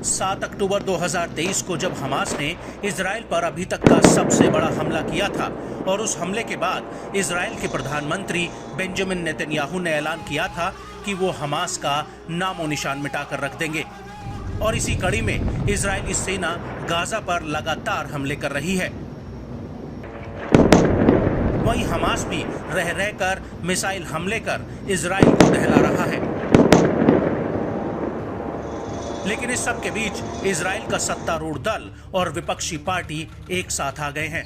7 अक्टूबर 2023 को जब हमास ने इजराइल पर अभी तक का सबसे बड़ा हमला किया था और उस हमले के बाद इजराइल के प्रधानमंत्री बेंजामिन नेतन्याहू ने ऐलान किया था कि वो हमास का नामो निशान मिटाकर रख देंगे। और इसी कड़ी में इजरायली सेना गाजा पर लगातार हमले कर रही है। वहीं हमास भी रह रहकर मिसाइल हमले कर इजराइल को दहला रहा है। लेकिन इस सब के बीच इजराइल का सत्तारूढ़ दल और विपक्षी पार्टी एक साथ आ गए हैं।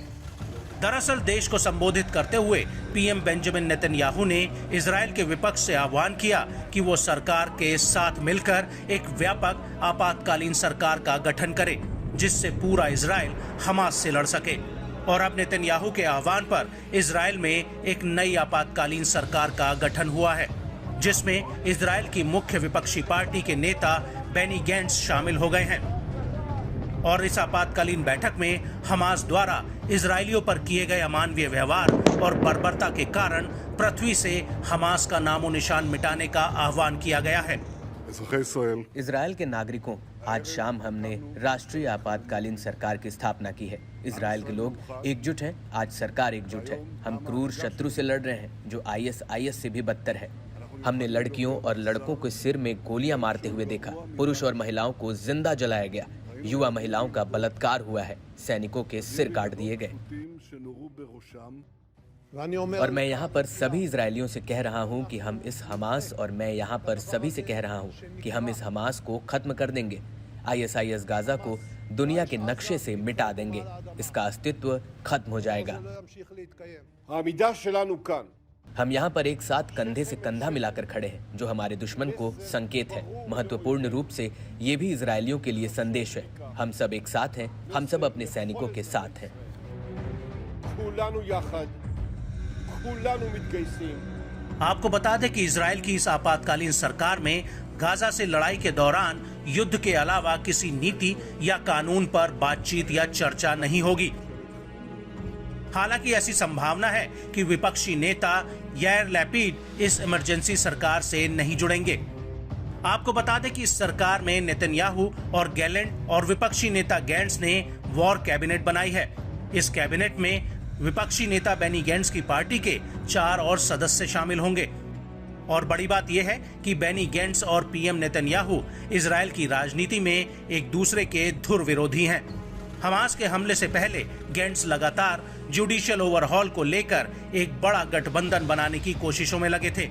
दरअसल देश को संबोधित करते हुए पीएम बेंजामिन नेतन्याहू ने इजराइल के विपक्ष से आह्वान किया कि वो सरकार के साथ मिलकर एक व्यापक आपातकालीन सरकार का गठन करे, जिससे पूरा इजराइल हमास से लड़ सके। और अब नेतन्याहू के आह्वान पर इजराइल में एक नई आपातकालीन सरकार का गठन हुआ है, जिसमें इजराइल की मुख्य विपक्षी पार्टी के नेता बेनी गैंट्स शामिल हो गए हैं। और इस आपातकालीन बैठक में हमास द्वारा इजरायलियों पर किए गए अमानवीय व्यवहार और बर्बरता के कारण पृथ्वी से हमास का नामो निशान मिटाने का आह्वान किया गया है। इजराइल के नागरिकों, आज शाम हमने राष्ट्रीय आपातकालीन सरकार की स्थापना की है। इजराइल के लोग एकजुट हैं, आज सरकार एकजुट है। हम क्रूर शत्रु से लड़ रहे हैं जो IS से भी बदतर है। हमने लड़कियों और लड़कों के सिर में गोलियां मारते हुए देखा, पुरुष और महिलाओं को जिंदा जलाया गया, युवा महिलाओं का बलात्कार हुआ है, सैनिकों के सिर काट दिए गए। और मैं यहाँ पर सभी इजरायलियों से कह रहा हूँ कि हम इस हमास और मैं यहाँ पर सभी से कह रहा हूँ कि हम इस हमास को खत्म कर देंगे। IS गाजा को दुनिया के नक्शे से मिटा देंगे। इसका अस्तित्व खत्म हो जाएगा। हम यहाँ पर एक साथ कंधे से कंधा मिलाकर खड़े हैं, जो हमारे दुश्मन को संकेत है। महत्वपूर्ण रूप से ये भी इजरायलियों के लिए संदेश है। हम सब एक साथ हैं, हम सब अपने सैनिकों के साथ हैं। आपको बता दें कि इजराइल की इस आपातकालीन सरकार में गाजा से लड़ाई के दौरान युद्ध के अलावा किसी नीति या कानून पर बातचीत या चर्चा नहीं होगी। हालांकि ऐसी संभावना है कि विपक्षी नेता याइर लैपिड इस इमरजेंसी सरकार से नहीं जुड़ेंगे। आपको बता दें कि इस सरकार में नेतन्याहू और गैलेंट और विपक्षी नेता गैंट्स ने वॉर कैबिनेट बनाई है। इस कैबिनेट में विपक्षी नेता बेनी गैंट्स की पार्टी के 4 और सदस्य शामिल होंगे। और बड़ी बात यह है कि बेनी गैंट्स और पीएम नेतन्याहू इजराइल की राजनीति में एक दूसरे के धुर विरोधी हैं। हमास के हमले से पहले गैंट्स लगातार जुडिशियल ओवरहॉल को लेकर एक बड़ा गठबंधन बनाने की कोशिशों में लगे थे,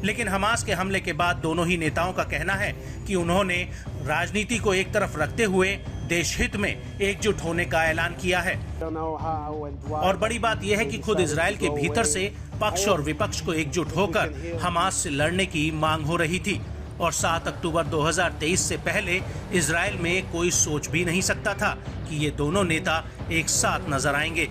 लेकिन हमास के हमले के बाद दोनों ही नेताओं का कहना है कि उन्होंने राजनीति को एक तरफ रखते हुए देश हित में एकजुट होने का ऐलान किया है। और बड़ी बात यह है कि खुद इजराइल के भीतर से पक्ष और विपक्ष को एकजुट होकर हमास से लड़ने की मांग हो रही थी। और 7 अक्टूबर 2023 से पहले इजराइल में कोई सोच भी नहीं सकता था कि ये दोनों नेता एक साथ नजर आएंगे।